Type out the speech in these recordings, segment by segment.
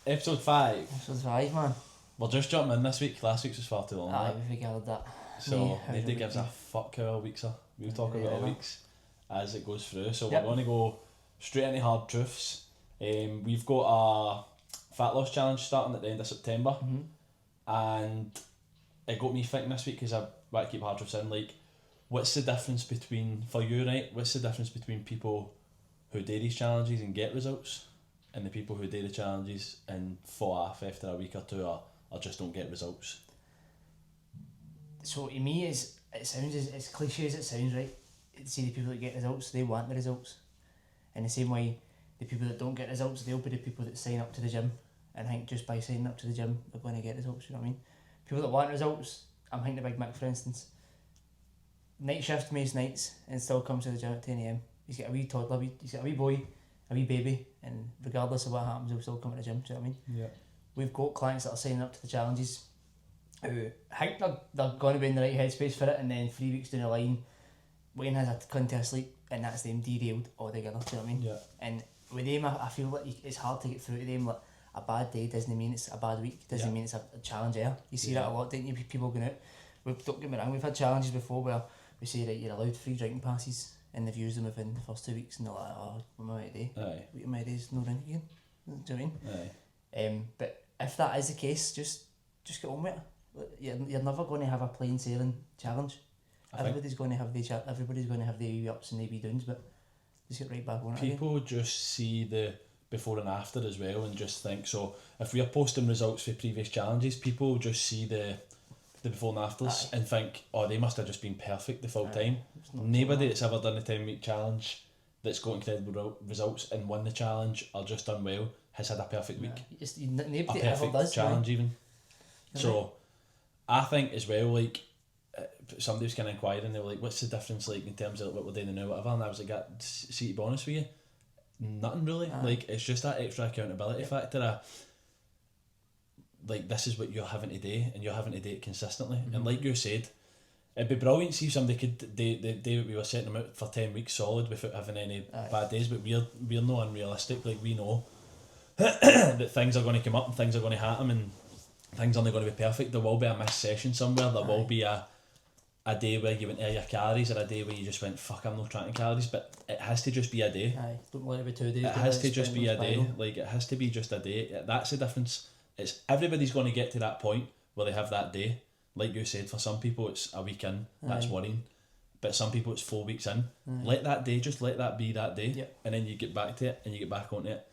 Episode 5. Episode 5, man. We're just jumping in this week. Last week's was far too long. Aye, we've gathered that. So nobody gives a fuck how our weeks are. We'll talk about our weeks as it goes through. So we're going to go straight into hard truths. We've got a fat loss challenge starting at the end of September. And it got me thinking this week because I want to keep hard truths in. Like, what's the difference between, for you, right? What's the difference between people who do these challenges and get results and the people who do the challenges and fall off after a week or two or just don't get results? So to me, it sounds as cliche as it sounds, right? See, the people that get results, they want the results. In the same way, the people that don't get results, they'll be the people that sign up to the gym and think just by signing up to the gym, they're going to get results, you know what I mean? People that want results, I'm thinking of Big Mick, for instance. Night shift most nights and still comes to the gym at 10 AM. He's got a wee toddler, he's got a wee boy, a wee baby, and regardless of what happens, he'll still come to the gym, do you know what I mean? Yeah. We've got clients that are signing up to the challenges who think they're going to be in the right headspace for it, and then 3 weeks down the line, Wayne has a clinic to sleep, and that's them derailed altogether, do you know what I mean? Yeah. And with them, I feel like it's hard to get through to them. Like, a bad day doesn't mean it's a bad week, doesn't mean it's a challenge there. You see that a lot, don't you? People going out. Don't get me wrong, we've had challenges before where we say, right, you're allowed 3 drinking passes, and they've used them within the first 2 weeks, and they're like, oh, what am I today? Aye. Week of my days, no drink again. Do you know what I mean? Aye. But if that is the case, just get on with it. You're never going to have a plain sailing challenge. Everybody's going to have the wee ups and the wee downs, but just get right back on it. People just see the before and after as well and just think, so if we are posting results for previous challenges, people just see the before and afters and think, oh, they must have just been perfect the full time. Nobody that's ever done a 10-week challenge that's got incredible results and won the challenge or just done well has had a perfect week. Nobody a perfect ever does, challenge, right? even. So I think as well, like, somebody was kind of inquiring, they were like, what's the difference, like, in terms of what we're doing now, whatever, and I was like, see, to be honest with you, nothing really. Like, it's just that extra accountability factor of, like, this is what you're having to do, and you're having to do it consistently. And like you said, it'd be brilliant to see if somebody could do what we were setting them out for 10 weeks solid without having any bad days, but we're not unrealistic. Like, we know that things are going to come up and things are going to happen and things aren't going to be perfect. There will be a missed session somewhere, there will be a day where you went air your calories or a day where you just went, fuck, I'm not tracking calories, but it has to just be a day. Don't let it be 2 days. It has to just be a day. Like, it has to be just a day. That's the difference. It's everybody's going to get to that point where they have that day. Like you said, for some people it's a week in, that's worrying. But some people it's 4 weeks in. Let that day, just let that be that day. And then you get back to it and you get back onto it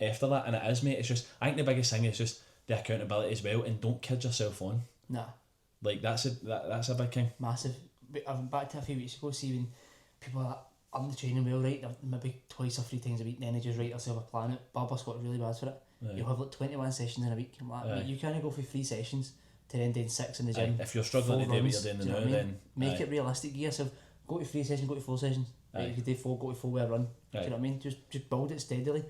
after that. And it is, mate, it's just, I think the biggest thing is just the accountability as well, and don't kid yourself on. Nah. Like, that's a big thing. Massive. I went back to a few weeks ago, see when people are on the training wheel, right, maybe 2 or 3 times a week, and then they just write themselves a plan out. Barbara's got really bad for it. You'll have like 21 sessions in a week. I'm like, mate, you can't go for 3 sessions to then do 6 in the gym. If you're struggling to do what you're doing now, then make it realistic. Give yourself, go to 3 sessions, go to 4 sessions. Right, if you do 4, go to 4 with a run. Do you know what I mean? Just build it steadily.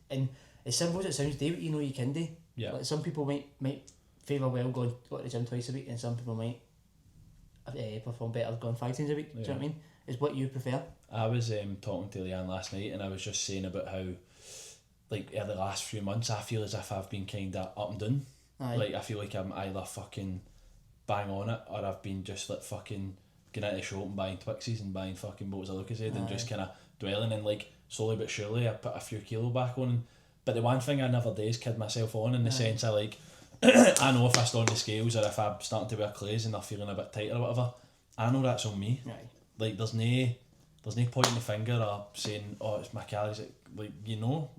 And as simple as it sounds, do what you know you can do. Yeah. Like, some people might favour well going to the gym twice a week, and some people might perform better going 5 times a week. Do you know what I mean? It's what you prefer. I was talking to Leanne last night, and I was just saying about how, like, in the last few months, I feel as if I've been kind of up and down. Like, I feel like I'm either fucking bang on it, or I've been just like fucking going into the shop and buying Twixies and buying fucking bottles of Lucozade and just kind of dwelling, and like slowly but surely I put a few kilo back on. But the one thing I never do is kid myself on, in the sense of, like, I know if I stand on the scales or if I'm starting to wear clays and they're feeling a bit tighter or whatever, I know that's on me. Like, there's no pointing the finger or saying, oh, it's my calories. Like, you know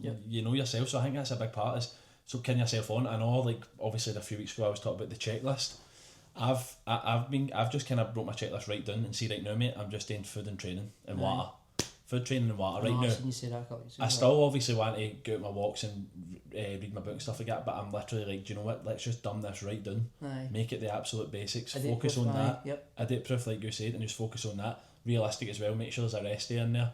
yourself. So I think that's a big part, is so kidding yourself on. I know, like, obviously a few weeks ago I was talking about the checklist. I've just kind of broke my checklist right down and see, right now, mate, I'm just doing food and training and water. Food, training and water right now. I still obviously want to go out my walks and read my book and stuff like that, but I'm literally like, do you know what, let's just dumb this right down. Make it the absolute basics, focus on that. Edit proof, like you said, and just focus on that. Realistic as well, make sure there's a rest day in there.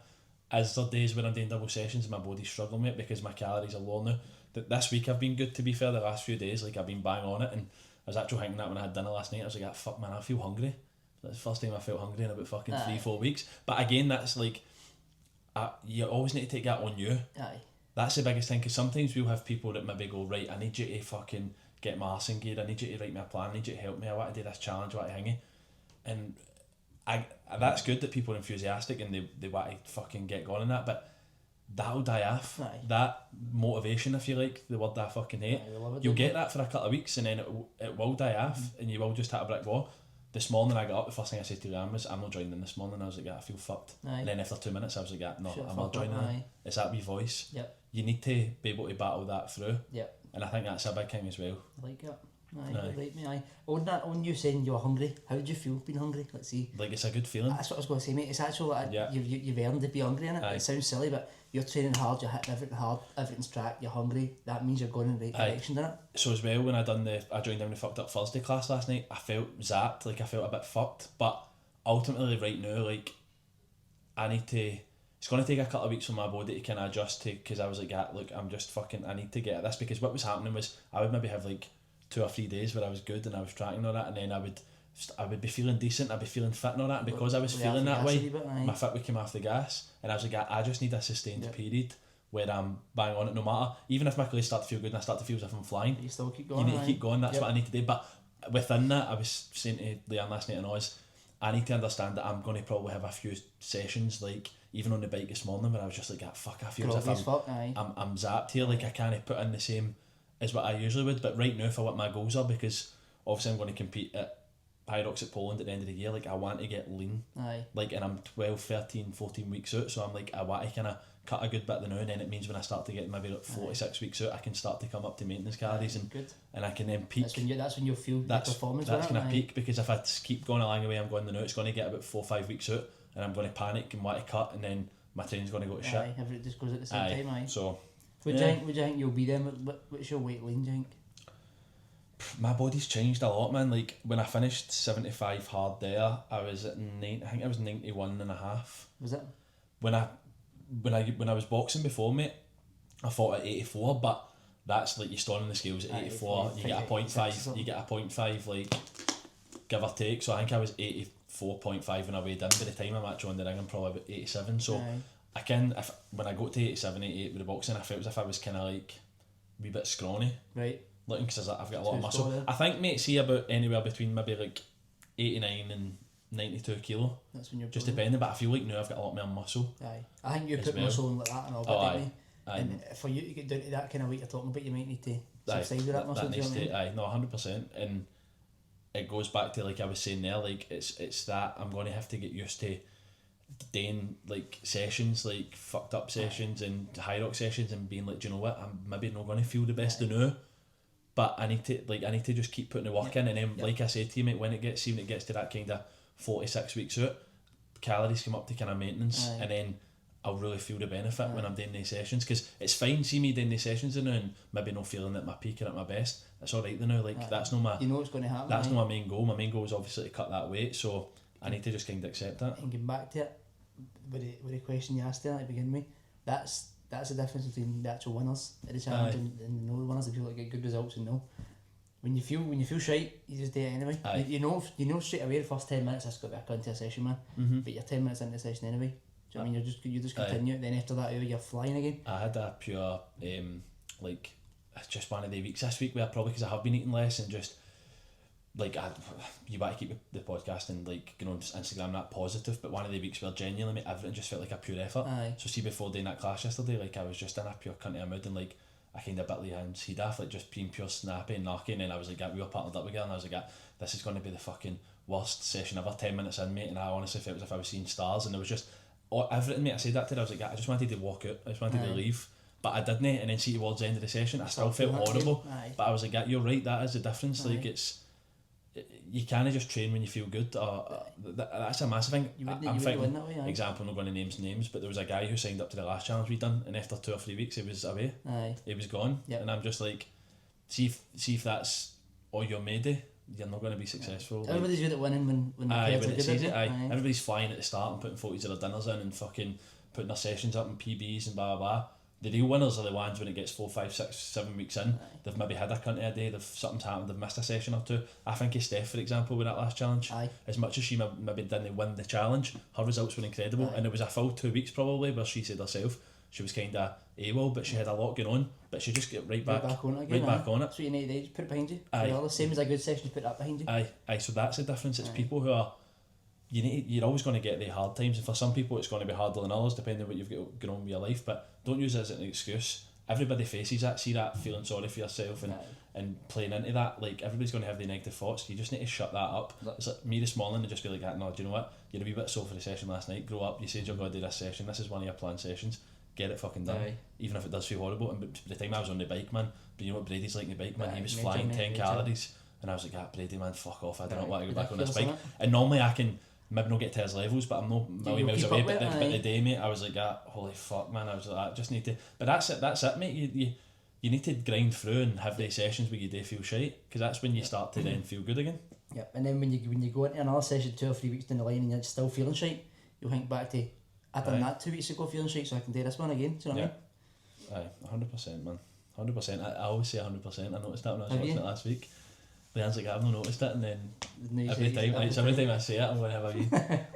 As there days when I'm doing double sessions and my body's struggling with it because my calories are low now. This week I've been good, to be fair. The last few days, like, I've been bang on it, and I was actually thinking that when I had dinner last night, I was like, fuck man, I feel hungry. That's the first time I felt hungry in about fucking 3-4 weeks. But again, that's like, you always need to take that on you. that's the biggest thing, because sometimes we'll have people that maybe go, right, I need you to fucking get my arse in gear, I need you to write me a plan, I need you to help me, I want to do this challenge, I want to hang it. And that's good that people are enthusiastic and they want to fucking get going on that, but that'll die off. Aye. That motivation, if you like, the word that I fucking hate, you'll get that for a couple of weeks and then it will die off, and you will just hit a brick wall. This morning I got up, the first thing I said to Ryan was, I'm not joining in this morning. I was like, yeah, I feel fucked. Aye. And then after 2 minutes I was like, yeah, no, I'm not joining up, in. It's that wee voice. Yep. You need to be able to battle that through. Yep. And I think that's a big thing as well. I like it. Aye. Right, me, aye. On you saying you were hungry, how did you feel being hungry? Let's see. Like, it's a good feeling. That's what I was going to say, mate. It's actually like you've earned to be hungry in it. Aye. It sounds silly, but you're training hard, you're hitting everything hard, everything's tracked, you're hungry. That means you're going in the right direction, doesn't it? So as well, when I joined in the Fucked Up Thursday class last night, I felt zapped, like I felt a bit fucked. But ultimately, right now, like, I need to. It's going to take a couple of weeks for my body to kind of adjust to, because I was like, look, I'm just fucking, I need to get at this, because what was happening was I would maybe have like 2 or 3 days where I was good and I was tracking all that, and then I would be feeling decent, I'd be feeling fit and all that, and because I was feeling that way, my fit would come off the gas, and I was like, I just need a sustained period where I'm bang on it, no matter, even if my clothes start to feel good and I start to feel as if I'm flying, you still keep going. You need to keep going, that's what I need to do. But within that, I was saying to Leanne last night and Oz, I need to understand that I'm going to probably have a few sessions, like even on the bike this morning, where I was just like, fuck, I feel as if I'm zapped here, like I can't put in the same as what I usually would. But right now, for what my goals are, because obviously I'm going to compete at Pyrox at Poland at the end of the year, like I want to get lean, like, and I'm 12, 13, 14 weeks out, so I'm like, I want to kind of cut a good bit of the now, and then it means when I start to get maybe like 46 weeks out, I can start to come up to maintenance calories, and I can then peak. That's when you'll feel the performance. That's going to peak, because if I keep going along the way I'm going the now, it's going to get about 4 or 5 weeks out, and I'm going to panic and want to cut, and then my training's going to go to shit. Everything just goes at the same time. So would you think you'll be there? What's your weight lean, do you think? My body's changed a lot, man. Like when I finished 75 hard there, I was at I think I was 91 and a half. Was it? When I was boxing before, mate, I fought at 84, but that's like you stand on the scales at 84, you get a 0.5, like give or take. So I think I was 84.5 when I weighed in. By the time I'm actually on the ring, I'm probably about 87. So I can, when I got to 87, 88 with the boxing, I felt as if I was kind of like a wee bit scrawny. Right. Looking, because I've got a lot of muscle. I think, mate, see about anywhere between maybe like 89 and 92 kilo. That's when you're just depending, but I feel like now I've got a lot more muscle. Aye. I think you put muscle on like that and all, don't you? And for you to get down to that kind of weight you're talking about, you might need to subside with that muscle. That needs to, aye, no, 100%. And it goes back to, like I was saying there, like it's that I'm going to have to get used to doing like sessions, like fucked up sessions and high rock sessions, and being like, do you know what, I'm maybe not going to feel the best of now, but I need to just keep putting the work in, and then like I said to you, mate, when it gets to that kind of 46 weeks out, calories come up to kind of maintenance, and then I'll really feel the benefit when I'm doing these sessions, because it's fine, see me doing these sessions now and maybe not feeling at my peak or at my best, it's alright now, like that's not my, you know what's going to happen, that's not my main goal. My main goal is obviously to cut that weight, so I need to just kind of accept that. And getting back to it, with the question you asked there at the beginning, me, that's the difference between the actual winners at the challenge and the no winners, the people that get good results and no. When you feel shite, you just do it anyway. You know straight away the first 10 minutes that's got back into a session, man. But you're 10 minutes into the session anyway. Do you know what I mean? You just continue. Then after that hour, you're flying again. I had a pure like just one of the weeks this week where probably because I have been eating less and just like you want to keep the podcast and like on Instagram that positive, but one of the weeks where genuinely everything just felt like a pure effort. So see, before doing that class yesterday, like I was just in a pure cunt of a mood, and like I kind of bit like hands head off, like just being pure snappy and narky, and then I was like, we were partnered up again, and I was like, this is going to be the fucking worst session ever. 10 minutes in, mate, and I honestly felt as if I was seeing stars, and it was just everything, mate. I said that to her, I was like, I just wanted to walk out, I just wanted to leave, but I didn't, and then see towards the end of the session, I still felt horrible. But I was like, you're right, that is the difference. Like you can't just train when you feel good. That's a massive thing. I'm thinking, example, I'm not going to names, but there was a guy who signed up to the last challenge we done, and after 2 or 3 weeks he was away. He was gone. And I'm just like, see if that's all you're made of, you're not going to be successful. Everybody's good at winning when it's easy. Everybody's flying at the start and putting 40s of their dinners in and fucking putting their sessions up in PBs and blah blah blah. The real winners are the ones when it gets 4, 5, 6, 7 weeks in, they've maybe had a cunt of a day, something's happened, they've missed a session or two. I think of Steph, for example, with that last challenge. As much as she maybe didn't win the challenge, her results were incredible, and it was a full 2 weeks probably where she said herself, she was kind of AWOL, but she had a lot going on, but she just get right back on it again. Right back on it. That's what you need to do, just put it behind you. Aye. The same as a good session, put that behind you. Aye, so that's the difference. It's Aye. people who are, you're always going to get the hard times, and for some people it's going to be harder than others depending on what you've got going on with your life, but don't use it as an excuse. Everybody faces that, see that feeling sorry for yourself and playing into that, like everybody's going to have the negative thoughts, you just need to shut that up. It's like me this morning to just be like, no, do you know what, you're a wee bit sore for the session last night, grow up, you said you're going to do this session, this is one of your planned sessions, get it fucking done. Even if it does feel horrible. And by the time I was on the bike, man, but you know what Brady's like on the bike, man, he was flying 10 calories and I was like, Brady, man, fuck off, I do not want to go back on this bike. And normally I can maybe not get to his levels, but I'm no million miles away, but the day, mate, I was like, holy fuck, man, I was like, I just need to, but that's it, mate, you need to grind through and have these sessions where you do feel shite, because that's when you start to then feel good again. Yep, and then when you go into another session 2 or 3 weeks down the line and you're still feeling shite, you'll think back to, I done that 2 weeks ago feeling shite, so I can do this one again, do you know what I mean? 100%, man, 100%, I always say 100%, I noticed that when I was watching it last week. Leanne's like, I've not noticed it, and then every time I say it, I'm going to have a wee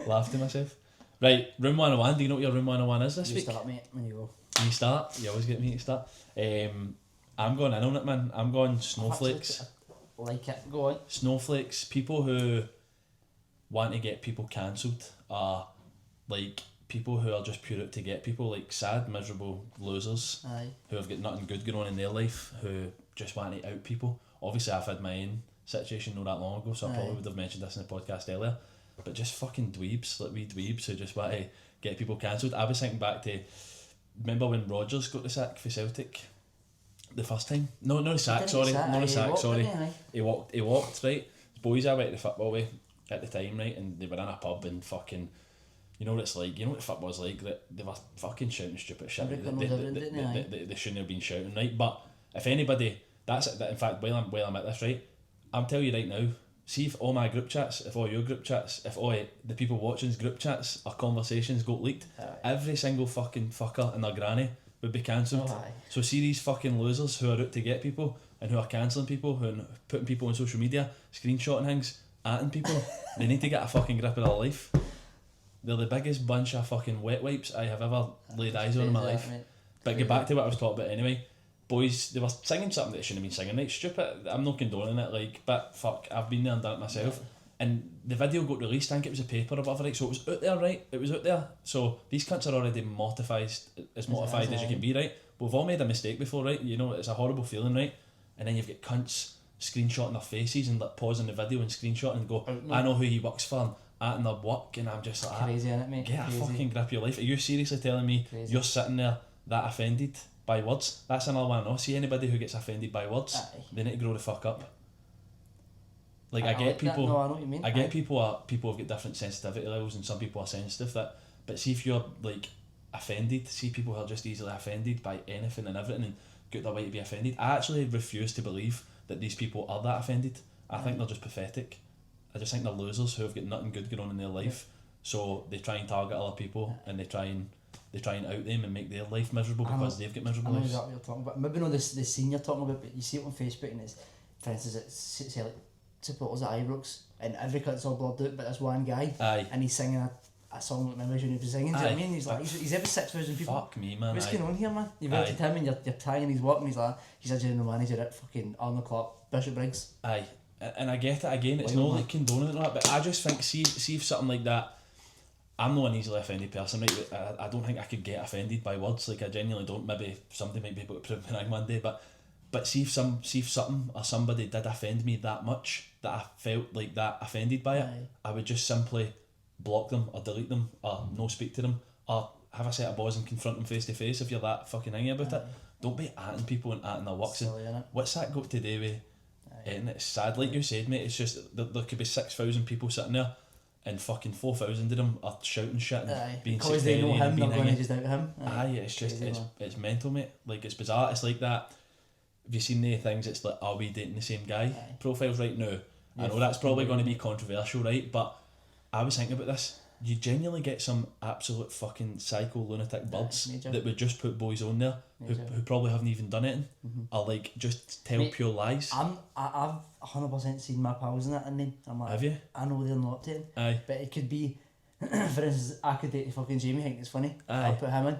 laugh to myself. Right, room 101, do you know what your room 101 is this week? You start, mate, when you go. You start, you always get me to start. I'm going in on it, man. I'm going snowflakes. Like it, go on. Snowflakes, people who want to get people cancelled are like people who are just pure out to get people, like sad, miserable losers. Aye. Who have got nothing good going on in their life, who just want to out people. Obviously I've had my own situation not that long ago, so I probably would have mentioned this in the podcast earlier, but just fucking dweebs, like wee dweebs who just want to get people cancelled. I was thinking back to, remember when Rodgers got the sack for Celtic the first time? No the sack, sorry. He walked, right? The boys I went to football with at the time, right, and they were in a pub and fucking, you know what it's like, you know what football's like, that they were fucking shouting stupid shit. They shouldn't have been shouting, right? But if anybody, that's it, in fact, while I'm at this, right, I'm telling you right now, see if all my group chats, if all your group chats, if all the people watching's group chats or conversations got leaked, every single fucking fucker and their granny would be cancelled. So see these fucking losers who are out to get people and who are cancelling people, who are putting people on social media, screenshotting things, atting people, they need to get a fucking grip of their life. They're the biggest bunch of fucking wet wipes I have ever laid eyes on in my life. But get back to what I was talking about anyway. Boys, they were singing something that they shouldn't have been singing, like stupid. I'm not condoning it, like, but fuck, I've been there and done it myself. And the video got released, I think it was a paper or whatever, right? So it was out there, right? It was out there. So these cunts are already mortified as you can be, right? But we've all made a mistake before, right? You know, it's a horrible feeling, right? And then you've got cunts screenshotting their faces and like pausing the video and screenshotting and go, I know who he works for, and their work, and I'm just like, crazy, innit, mate? Get a fucking grip of your life. Are you seriously telling me you're sitting there that offended by words? That's another one I know. See anybody who gets offended by words, they need to grow the fuck up. Like I get people, I know what you mean. I get people have got different sensitivity levels, and some people are sensitive. But see if you're like offended, see people who are just easily offended by anything and everything, and get their way to be offended. I actually refuse to believe that these people are that offended. I think they're just pathetic. I just think they're losers who have got nothing good going on in their life, so they try and target other people and they try and out them and make their life miserable because they've got miserable lives. I know exactly what you're talking about. Maybe not the scene you're talking about, but you see it on Facebook and it's, for instance, it's say like supporters at Ibrox and every cut's all blurred out, but there's one guy and he's singing a song that maybe shouldn't be singing. Do you know what I mean? He's like, he's every 6,000 people. Fuck me, man. What's going on here, man? You've entered him and you're tagging his work and he's like, he's a general manager at fucking Arnold Clark, Bishop Briggs. Aye. And I get it again, it's not like condoning it, but I just think, see if something like that, I'm not an easily offended person, right? I don't think I could get offended by words, like I genuinely don't. Maybe somebody might be able to prove me wrong one day, but see if something or somebody did offend me that much that I felt like that offended by it, I would just simply block them or delete them or no speak to them or have a set of boys and confront them face to face if you're that fucking angry about it. Don't be atting people and atting their works. What's that got to do with? And it's sad, like you said, mate. It's just there could be 6,000 people sitting there, and fucking 4,000 of them are shouting shit and being because they know him, they're going to just out him. It's just it's mental, mate. Like it's bizarre. It's like that. Have you seen the things? It's like, are we dating the same guy? Profiles right now. I know that's probably going to be controversial, right? But I was thinking about this. You genuinely get some absolute fucking psycho lunatic birds that would just put boys on there who probably haven't even done anything or like just tell pure lies. I've 100% seen my pals in that, and I'm like, have you? I know they're not dating, but it could be, for instance, I could date fucking Jamie. I think it's funny. I'll put him in,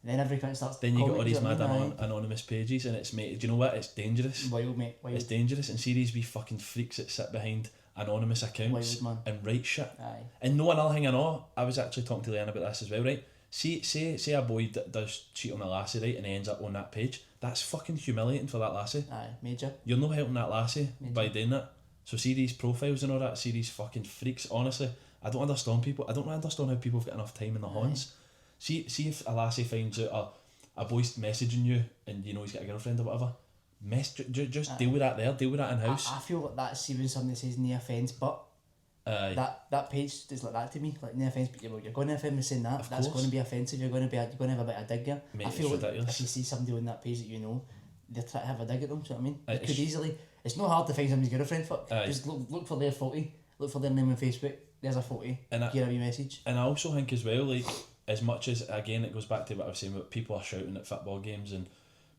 And then every cunt starts. Then you got all these mad commenting, anonymous pages, and it's mate. Do you know what? It's dangerous. Wild, mate. Wild. It's dangerous, and see these wee fucking freaks that sit behind anonymous accounts and write shit. Aye. And no, another thing I know, I was actually talking to Leanne about this as well, right? Say a boy does cheat on a lassie, right, and he ends up on that page. That's fucking humiliating for that lassie. Aye, major. You're not helping that lassie by doing that. So see these profiles and all that, see these fucking freaks. Honestly, I don't understand people. I don't understand how people have got enough time in their hands. See if a lassie finds out a boy's messaging you and you know he's got a girlfriend or whatever. Just deal with that there. Deal with that in house. I feel like that's even something that says no offence, but that page is like that to me. Like no offence, but you're going to offend me saying that. That's going to be offensive. You're going to have a bit of dig there. Mate, I feel like ridiculous. if you see somebody on that page that you know, they're trying to have a dig at them. Do you know what I mean? It could easily. It's not hard to find somebody's girlfriend. Just look for their photo. Look for their name on Facebook. There's a photo. And hear a wee message. And I also think as well, like, as much as, again, it goes back to what I was saying about people are shouting at football games and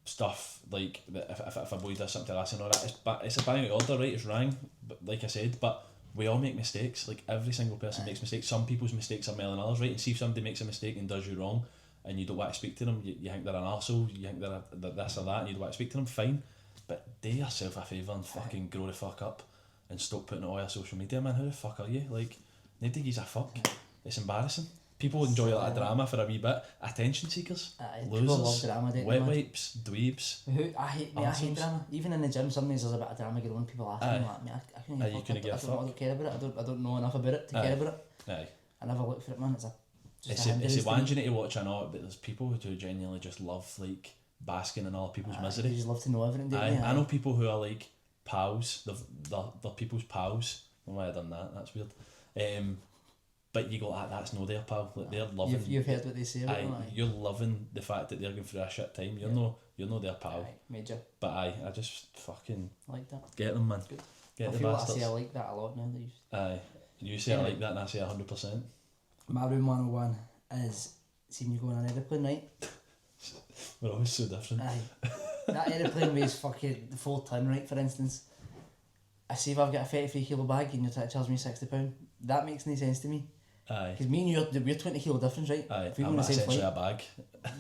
stuff, like, if a boy does something to us and all that, it's a bang order, right? It's wrong, but like I said, but we all make mistakes. Like, every single person makes mistakes. Some people's mistakes are more than others, right? And see if somebody makes a mistake and does you wrong and you don't want to speak to them, you think they're an arsehole, you think they're this or that, and you don't want to speak to them, fine. But do yourself a favour and fucking grow the fuck up and stop putting it all over social media, man. Who the fuck are you? Like, nobody gives a fuck. It's embarrassing. People enjoy a lot of drama for a wee bit. Attention seekers, losers, drama, wet wipes, dweebs. I hate drama. Even in the gym, sometimes there's a bit of drama going on. People ask me, like, mate, I don't care about it. I don't know enough about it to care about it. Aye. I never look for it, man. It's a one you need to watch. I know, but there's people who do genuinely just love like basking in other people's misery. You just love to know everything, don't you? I know people who are like pals. They're people's pals. I don't know why I done that. That's weird. But you go, that's no their pal. Like, they're loving. You've heard what they say about them. You're loving the fact that they're going through a shit time. You're no their pal. Aye, major. But I just fucking like that. Get them, man. Good. Get the feel bastards. I say I like that a lot now. Aye. You say I like that and I say 100%. My room 101 is seeing you go on an aeroplane, right? We're always so different. Aye. That aeroplane weighs fucking 4 ton, right, for instance. I see if I've got a 33 kilo bag and you're trying to charge me £60. That makes no sense to me. Aye. Because me and you, we're 20 kilo difference, right? Aye. If we go I'm on the same essentially flight, a bag.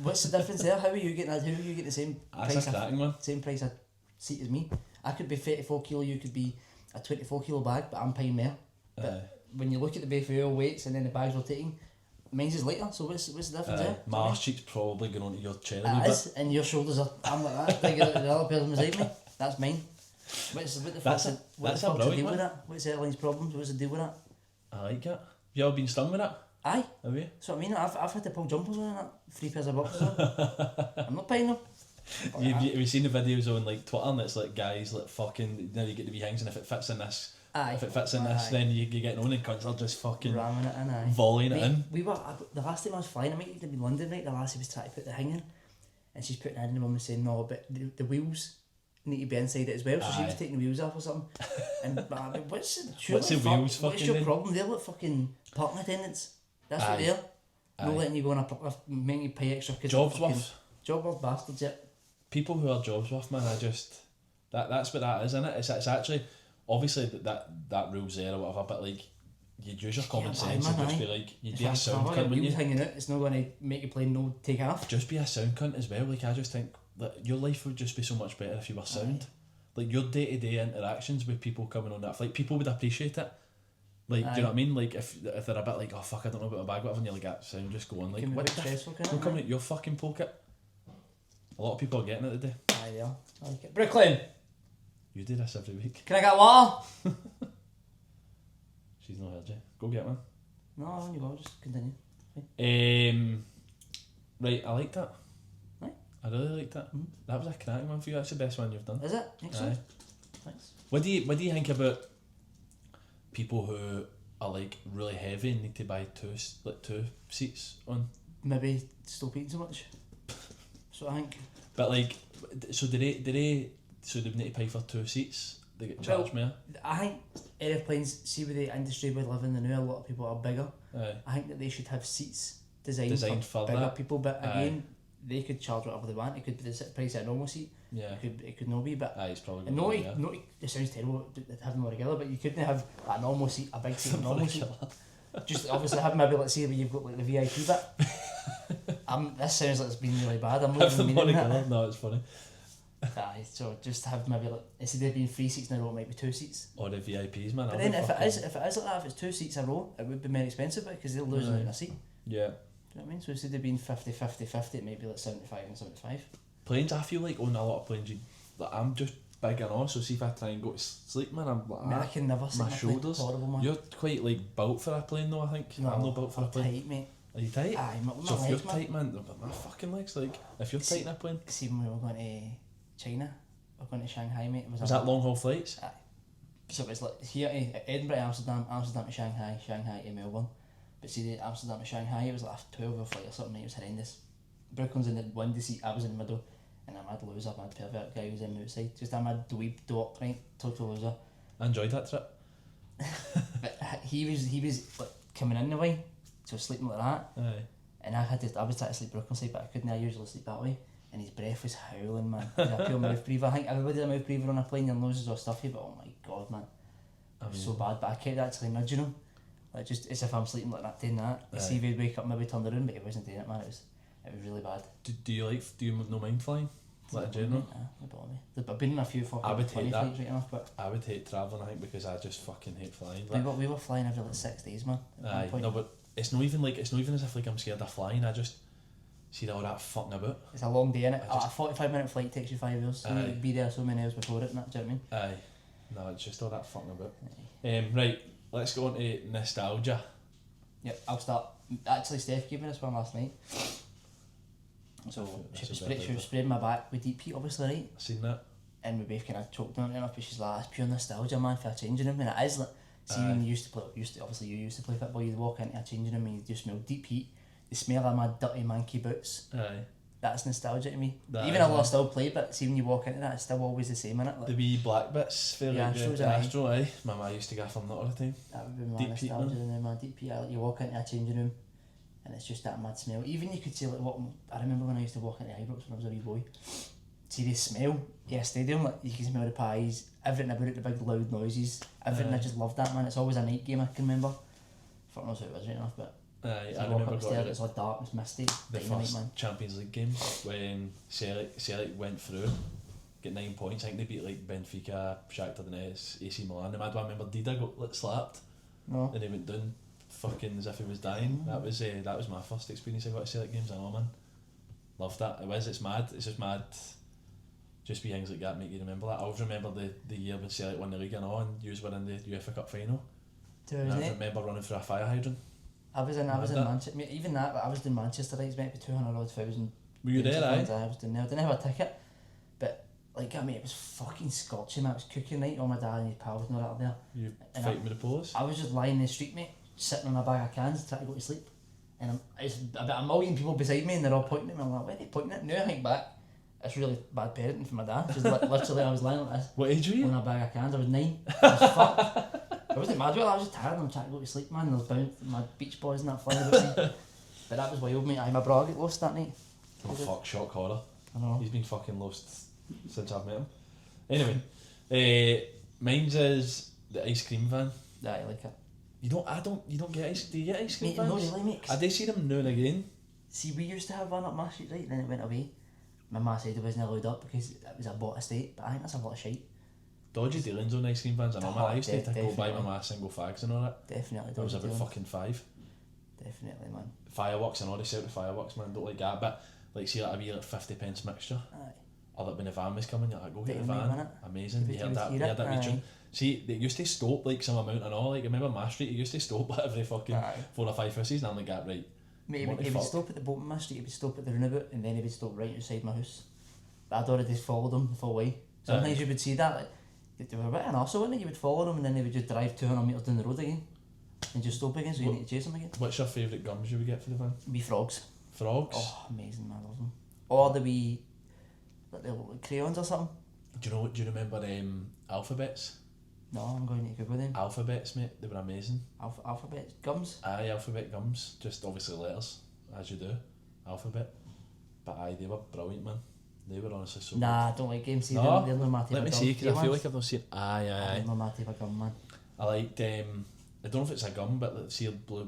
what's the difference there? How are you getting that? How are you getting the same That's price? Same price a seat as me. I could be 34 kilo. You could be a 24 kilo bag, but I'm paying more. But when you look at the bay fuel weights and then the bags rotating, mine's is lighter. So what's the difference there? My arse cheek's probably going onto your chair a It wee is, and your shoulders are. I'm like that. Like the other person beside me. That's mine. What the fuck's the deal with that? What's Airline's problems? What's the deal with that? I like it. You ever been stung with it? Aye. Have you? So I mean, I've had to pull jumpers on that. 3 pairs of boxes on. I'm not paying them. Have you seen the videos on like Twitter and it's like guys like fucking, you get the wee hangs and if it fits in this, then you get on and cunts are just fucking ramming it in, aye. Volleying it in. We were, the last time I was flying, I might have been in London, right, the lassie was trying to put the hang in and she's putting it in and the mum was saying no, but the wheels need to be inside it as well, so she was taking the wheels off or something. And I mean, what's the wheels fucking? What's your problem? They're like fucking parking attendants. That's what they are. No letting you go on a making you pay extra. Jobs worth. Job worth bastards, yeah. People who are jobs worth, man, that's what that is, isn't it? It's actually, obviously that rule's there or whatever, but like, you'd use your common sense and just be like, you'd be a sound cunt, wouldn't you? Hanging out, it's not going to make your plane no take off. Just be a sound cunt as well. Like, I just think that your life would just be so much better if you were sound. Like, your day-to-day interactions with people coming on that flight, people would appreciate it. Like, do you know what I mean? Like, if they're a bit like, oh fuck, I don't know about my bag, whatever, and you're like, that sound, just go on. Like, what the fuck? Don't come out your fucking pocket. A lot of people are getting it today. Aye, they are. I like it. Brooklyn! You do this every week. Can I get water? She's not heard you. Go get one. No, on you go, just continue. Right, I like that. Right. I really like that. Mm-hmm. That was a cracking one for you. That's the best one you've done. Is it? Excellent. Thanks. What do you think people who are like really heavy and need to buy two seats on? Maybe stop eating so much. That's what I think. But like, so do they need to pay for 2 seats? They get charged more? I think aeroplanes, see with the industry we live in now, a lot of people are bigger. Aye. I think that they should have seats designed for bigger that. people, but again, they could charge whatever they want. It could be the price of a normal seat. Yeah. It could not be, but it's probably it sounds terrible to have them all together, but you couldn't have a normal seat, a big seat, a normal seat. Just obviously have maybe, let's say, where you've got like the VIP bit. This sounds like it's been really bad. I'm not Have the even money meaning that. colour? No, it's funny. Aye, so just have maybe like, instead of being 3 seats in a row, it might be 2 seats. Or the VIPs, man. But then if it is like that, if it's 2 seats in a row, it would be more expensive because they'll lose out on a seat. Yeah. Do you know what I mean? So instead of being 50-50-50, it might be like 75 and 75. Planes, I feel like on a lot of planes, like, I'm just big and all, so see if I try and go to sleep, man, I'm like, Man, I can never sleep. my shoulders. Horrible, man. You're quite like built for a plane though, I think. No, I'm not built for a plane. tight, mate. Are you tight? Aye, my So if legs, you're tight, man, my fucking legs, like, if you're tight in a plane. See, when we were going to China, we were going to Shanghai, mate. Was that long haul flights? Aye. So it was like here to Edinburgh, Amsterdam, Amsterdam to Shanghai, Shanghai to Melbourne. But see, the Amsterdam to Shanghai, it was like a 12-hour flight or something, mate. It was horrendous. Brooklyn's in the window seat, I was in the middle, and a mad loser, mad pervert guy was in the outside. Just a mad dweeb dock, right? Total loser. I enjoyed that trip. But he was like coming in the way, so sleeping like that. Aye. And I was trying to sleep Brooklyn side, but I couldn't. I usually sleep that way. And his breath was howling, man. He's a pure mouth breather. I think everybody's a mouth breather on a plane. Your noses are stuffy, but oh my god, man, it was so bad. But I kept actually nudging him, like just as if I'm sleeping like that, doing that. Aye. See if he'd wake up, maybe turn around, but he wasn't doing it, man. It was really bad. Do you no mind flying? Like in general? No bother me. I've been in a few fucking I would 20 hate that. flights right enough, but I would hate travelling, I think, because I just fucking hate flying. Like, we were flying every like 6 days, man. at one aye, point. no, but it's not even as if like I'm scared of flying. I just see all that fucking about. It's a long day, innit? A 45-minute flight takes you 5 hours. So you Aye. would be there so many hours before it, and that, do you know what I mean? Aye. No, it's just all that fucking about. Right, let's go on to nostalgia. Yep, I'll start. Actually, Steph gave me this one last night. So she was spraying my back with deep heat, obviously, right? I seen that. And we both kind of choked on it enough, but she's like, it's pure nostalgia, man, for a changing room. And it is like, see, when you used to play, obviously you used to play football, you'd walk into a changing room and you just smell deep heat, the smell of my dirty manky boots. Aye. That's nostalgia to me. That Even is, though I still play, but see, when you walk into that, it's still always the same, innit? Like, The wee black bits for Yeah, like Astros, the aye. Astro, aye. My ma used to gaff them that all the time. that would be my Deep heat, nostalgia, and then my deep heat. Like, you walk into a changing room, and it's just that mad smell. Even you could see, like, what I remember when I used to walk into Ibrox when I was a wee boy. See the smell, yeah, stadium, like you can smell the pies, everything about it, the big loud noises, everything. I just loved that, man. It's always a night game, I can remember. Fuck knows who it was right enough, but Aye, so I you walk remember upstairs, going it's all dark, it's misty, the dynamite, first man. Champions League game when Celtic went through, get 9 points. I think they beat like Benfica, Shakhtar Donetsk, AC Milan. The mad one, I remember Dida got like, slapped No. and he went down fucking as if he was dying. That was my first experience I got at Celtic games. I know, man. Loved that. It's mad. It's just mad. Just be things like that make you remember that. I always remember the year when Celtic won the league and all, and you were in the UEFA Cup final. And I remember running through a fire hydrant. I was in Manchester, mate, even that, but I was in Manchester, right, it was meant to be 200,000. Were you there, aye? I was down there, I didn't have a ticket, but like, I mean, it was fucking scorching, man. It was cooking night, all my dad and his pals and all that up there. You And fighting with the police? I was just lying in the street, mate, sitting on a bag of cans, trying to go to sleep. And it's about a million people beside me and they're all pointing at me. I'm like, where are they pointing at? Now I think back, it's really bad parenting for my dad. Just literally, I was lying like this. What age were you? On a bag of cans. I was 9. I was fucked. I wasn't mad about it, I was just tired and I'm trying to go to sleep, man. There was my beach boys and that flying about me. But that was wild, mate. My bra got lost that night. Oh fuck, shock horror. I know. He's been fucking lost since I've met him. Anyway, mine's is the ice cream van. Yeah, I like it. You don't get ice. Do you get ice cream Mate, vans? no, really, mate. I do see them now and again. See, we used to have one up my street, right? Then it went away. My ma said it wasn't allowed up because it was a bought estate, but I think that's a lot of shite. Dodgy dealings on ice cream vans. I know, man. I used to go buy my definitely. ma single fags and all that. Definitely. I was dodgy about dealings. fucking 5. Definitely, man. Fireworks and all, they sell the fireworks, man. Don't like that. But like, see, like a wee like 50p mixture. Aye. Or like when the van was coming, you're like, go get the Dynamite, van. innit? Amazing. You heard that Aye. wee tune. See, they used to stop like some amount and all. Like, I remember my street, it used to stop like every fucking Aye. 4 or 5 fishes, and I'm like, right. Mate, What the he would fuck? stop at the bottom of my street, he would stop at the roundabout, and then he would stop right outside my house. But I'd already followed him the full way. Sometimes you would see that, like, they were a bit an arsehole, weren't they? You would follow them, and then they would just drive 200 metres down the road again, and just stop again, so you need to chase them again. What's your favourite gums you would get for the van? Wee frogs. Frogs? Oh, amazing, man, I love them. Or the wee, like the little crayons or something. Do you remember alphabets? No, I'm going to Google them. Alphabets, mate, they were amazing. Alphabet gums? Aye, alphabet gums, just obviously letters, as you do. Alphabet. But aye, they were brilliant, man. They were honestly so Nah, I don't like games. See, No? they're no my type Let me of see, gum. because I feel like I've not seen... Aye. They're not my type of gum, man. I liked I don't know if it's a gum, but let's see blue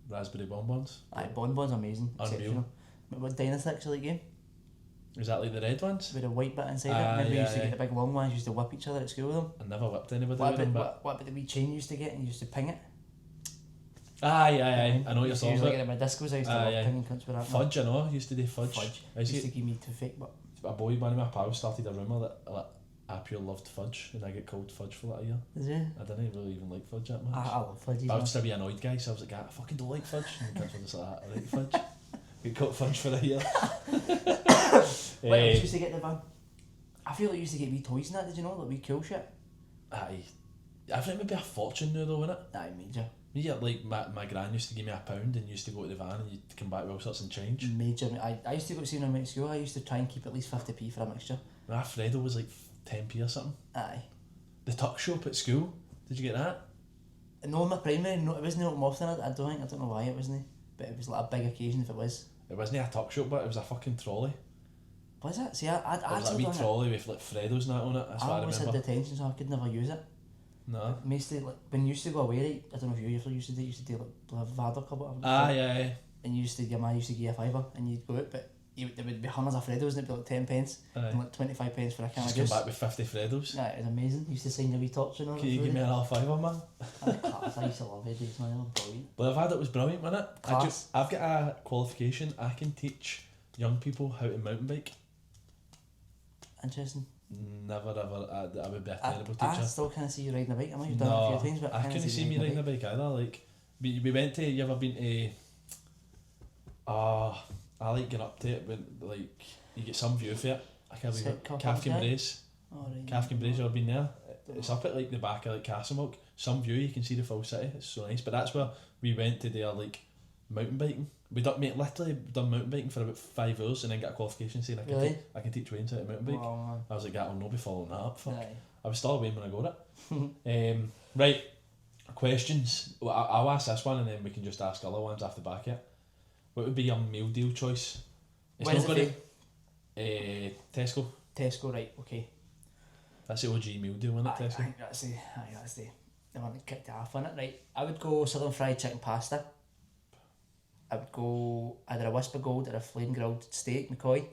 raspberry bonbons. Aye, bonbons amazing. Unreal. Exceptional. What Dynasticks like game? Is that like the red ones? With a white bit inside it. Remember you used to get the big long ones, you used to whip each other at school with them? I never whipped anybody with them, but... What about the wee chain you used to get and you used to ping it? Aye. I know what you're talking about. Like my discos, I used to love pinging cunts with that. Fudge, I know. I used to do fudge. I used to give me 2 fake, but... One of my pals started a rumour that like, I pure loved fudge, and I get called fudge for that a year. Is it? I didn't really even like fudge that much. I love fudge. I was just a wee annoyed guy, so I was like, I fucking don't like fudge. And the kids were just like, I like fudge. Get caught fudge for a year. What else used to get the van? I feel like you used to get wee toys and that, did you know? Like wee cool shit. Aye. I think maybe a fortune now though, innit? Aye, major. Yeah, like my gran used to give me £1 and used to go to the van and you'd come back with all sorts of change. Major. I used to go to see when I went to school, I used to try and keep at least 50p for a mixture. Fredo was like 10p or something. Aye. The tuck shop at school, did you get that? No, in my primary, no, it wasn't open often, I don't know why it wasn't, but it was like a big occasion if it was. It wasn't a tuck shop, but it was a fucking trolley. Was it? See, I it was like a wee trolley with like Freddos and that on it, that's what I remember. I always had detention, so I could never use it. No. Mostly, like, when you used to go away, right, I don't know if you ever used to do like Vadok or whatever. Aye. And your man used to give you a £5 and you'd go out, but there would be hundreds of Freddos and it'd be like 10 pence and like 25 pence for a can of juice. Just come back with 50 Freddos. Yeah, it was amazing. You used to sign your wee torch and all. Can you give me another £5, man? I used to love it, days, man. They were brilliant. Well, I've had it was brilliant, wasn't it? Class. I've got a qualification. I can teach young people how to mountain bike. Interesting. Never ever. I would be a terrible teacher. I still can't see you riding a bike. I know you've done it a few times, but I couldn't see me riding a bike either. Like, we went to. You ever been to? I like getting up to it when like you get some view for it. I can't believe it. Calfkin Braes. Oh, right. Calfkin Braes. You ever been there? It's up at like the back of like Castlemilk. Some view you can see the full city. It's so nice. But that's where we went to do like mountain biking. We literally done mountain biking for about 5 hours and then got a qualification saying I can teach Wayne how to mountain bike. Wow. I was like, I'll not be following that up. Fuck. Aye. I was still Wayne when I got it. Right, questions. Well, I'll ask this one and then we can just ask other ones after the back here. What would be your meal deal choice? It's Where's not it going to Tesco. Tesco, right, okay. That's the OG meal deal, isn't it, Tesco? I think that's the one that kicked it off on it, right. I would go southern fried chicken pasta. I would go either a Whisper Gold or a flame grilled steak, McCoy.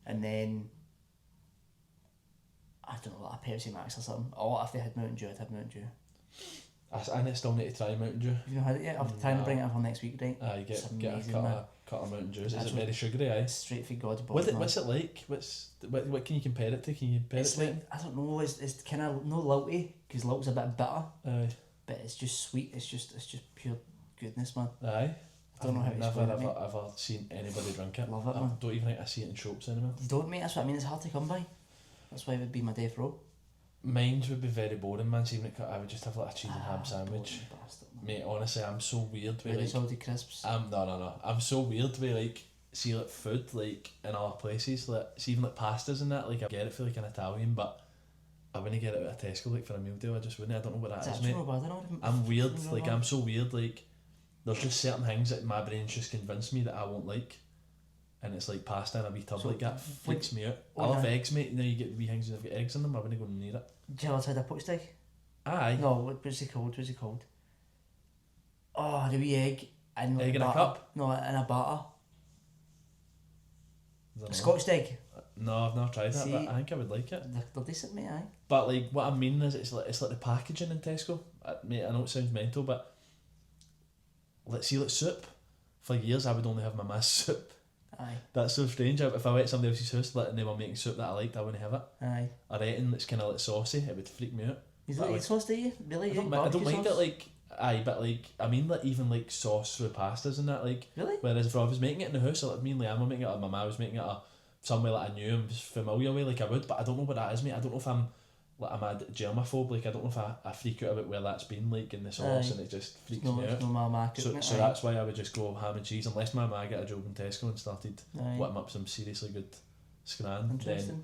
And then, I don't know, like a Pepsi Max or something. Or if they had Mountain Dew, I'd have Mountain Dew. I still need to try Mountain Dew. Have you not had it yet? I'll try and bring it up on next week, right? You get amazing, a cut of Mountain Dew. Is it very sugary, Straight for God's body. What's it like? What can you compare it to? Can you compare it's it to? like, I don't know, it's kind of no lilty, because lilt's a bit bitter. Aye. But it's just sweet, it's just pure goodness, man. Aye. I don't know how to explain it, mate. Never ever seen anybody drink it. Love it, man. I don't even think I see it in shops anymore. You don't, mate, that's what I mean, it's hard to come by. That's why it would be my death row. Mine would be very boring, man. See, I would just have like a cheese and ham sandwich. Bastard, mate, honestly, I'm so weird with really like... salty crisps. No. I'm so weird with like... See, like food, like, in other places, like, see, even like pastas and that, like, I get it for like an Italian, but I wouldn't get it at a Tesco, like, for a meal deal. I just wouldn't. I don't know what that is, mate. I'm weird, like, I'm so weird, like, there's just certain things that my brain's just convinced me that I won't like. And it's like pasta in a wee tub like that freaks me out. I love eggs, mate. You know, you get the wee things that have got eggs in them. I wouldn't go near it. Do you ever had a poached egg? Aye. No, what's it called? Oh, the wee egg. And egg in a cup? No, in a batter. A Scotch egg? No, I've never tried that, but I think I would like it. They're decent, mate, aye. But like, what I mean is, it's like the packaging in Tesco. Mate, I know it sounds mental, but let's see, like soup. For years, I would only have my ma's soup. Aye. That's so strange. If I went to somebody else's house and they were making soup that I liked, I wouldn't have it. Aye. Or anything that's kind of like saucy, it would freak me out. You don't eat sauce, do you? Really? I don't mind it, like, aye, but like, I mean, like, even like sauce through pastas and that, like. Really? Whereas if I was making it in the house, like me and Liam were making it, or my ma was making it, or somewhere like I knew and was familiar with, like I would, but I don't know what that is, mate. I don't know if I'm a germaphobe, like I don't know if I freak out about where that's been, like in the sauce, and it just freaks me out. So that's why I would just go ham and cheese, unless my ma got a job in Tesco and started whipping up some seriously good scran. Then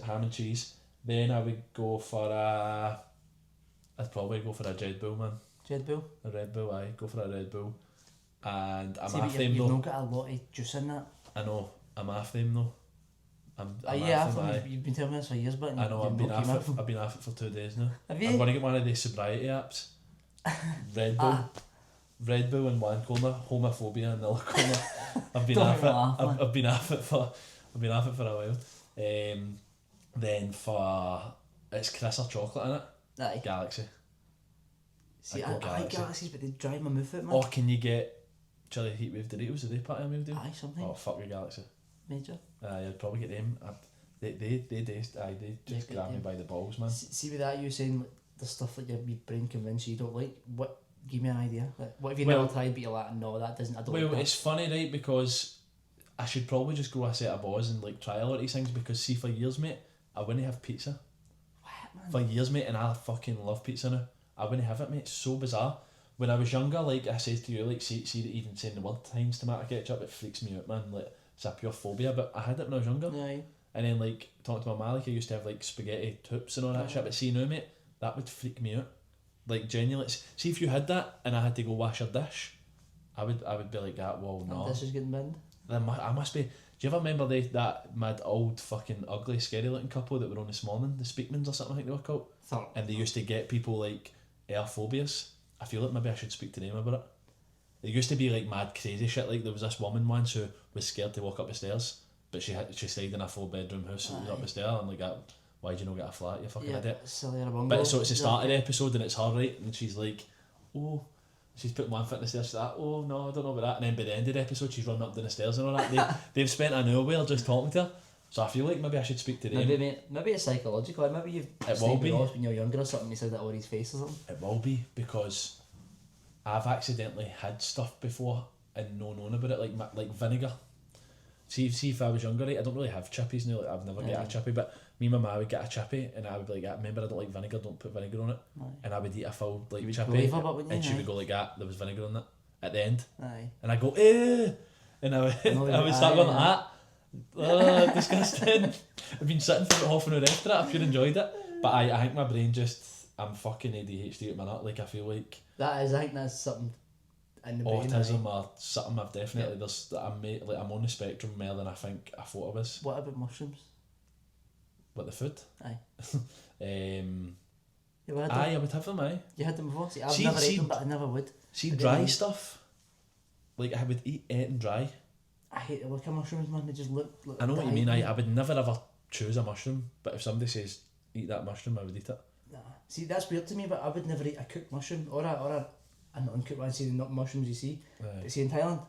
ham and cheese. Then I would go for I'd probably go for a Red Bull, man. Red Bull? A Red Bull, aye. Go for a Red Bull. And I'm after them though. You've not got a lot of juice in that. I know. I'm after them though. You've been telling me this for years, but I know, I've been off it for 2 days now. Have you? I'm going to get one of these sobriety apps. Red Bull in one corner, homophobia in the other corner. I've been off it for a while. Then for it's Chris or chocolate in it. Aye. Galaxy. See, I like Galaxies, but they drive my mouth out, man. Or can you get chili heatwave Doritos? Are they part of a meal deal? Aye, something. Oh, fuck your Galaxy. Major. I'd probably get them. They just grab me by the balls, man. See with that, you saying like, the stuff that your brain convinced you don't like. What? Give me an idea. Like, what have you never tried, but you're like, no, that doesn't. I don't. Well, like it's funny, right? Because I should probably just go a set of balls and like try a lot of these things. Because see, for years, mate, I wouldn't have pizza. What, man? For years, mate, and I fucking love pizza now. I wouldn't have it, mate. It's so bizarre. When I was younger, like I said to you, like see that even saying the word Heinz tomato ketchup, it freaks me out, man. Like it's a pure phobia. But I had it when I was younger. Aye. And then like talking to my ma, like I used to have like spaghetti hoops and all that shit. But see now, mate, that would freak me out. Like genuinely, see if you had that and I had to go wash your dish, I would be like that. Well, no. This is getting binned. I must be. Do you ever remember that mad old fucking ugly scary looking couple that were on this morning, the Speakmans or something I think they were called, and they used to get people like phobias. I feel like maybe I should speak to them about it. It used to be like mad crazy shit. Like there was this woman once who was scared to walk up the stairs, but she stayed in a 4-bedroom house that was up the stair and like that. Why do you not get a flat, you fucking idiot? But so it's the start of the episode and it's her, right? And she's like, oh, she's put one foot in the stairs, she's like, oh no, I don't know about that. And then by the end of the episode, she's running up down the stairs and all that. They've spent an hour while just talking to her. So I feel like maybe I should speak to them. Maybe it's psychological. Maybe you've stayed with us when you're younger or something, you said that over his face or something. It will be, because I've accidentally had stuff before and no known about it, like vinegar. See if I was younger, right, I don't really have chippies now, like I've never get a chippy, but me and my ma would get a chippy and I would be like, remember I don't like vinegar, don't put vinegar on it. Aye. And I would eat a full like chippy and she would go like that, there was vinegar on it at the end. Aye. And I go, eh, and I would start going like that. Oh, disgusting. I've been sitting for about half an hour after that, I've pure enjoyed it. But I think my brain I'm fucking ADHD at my nut, like I feel like I think that's something in the brain, autism or something. I've definitely I'm on the spectrum more than I think I thought I was. What about mushrooms? What, the food? Aye. I would have them, aye. You had them before? See, I've never ate them, but I never would. See, dry stuff, like I would eat and dry. I hate the look of mushrooms, man. They just look I know what you mean. I would never ever choose a mushroom, but if somebody says eat that mushroom, I would eat it. Nah. See, that's weird to me, but I would never eat a cooked mushroom or a non-cooked one. See the nut mushrooms you see. Aye. But see in Thailand,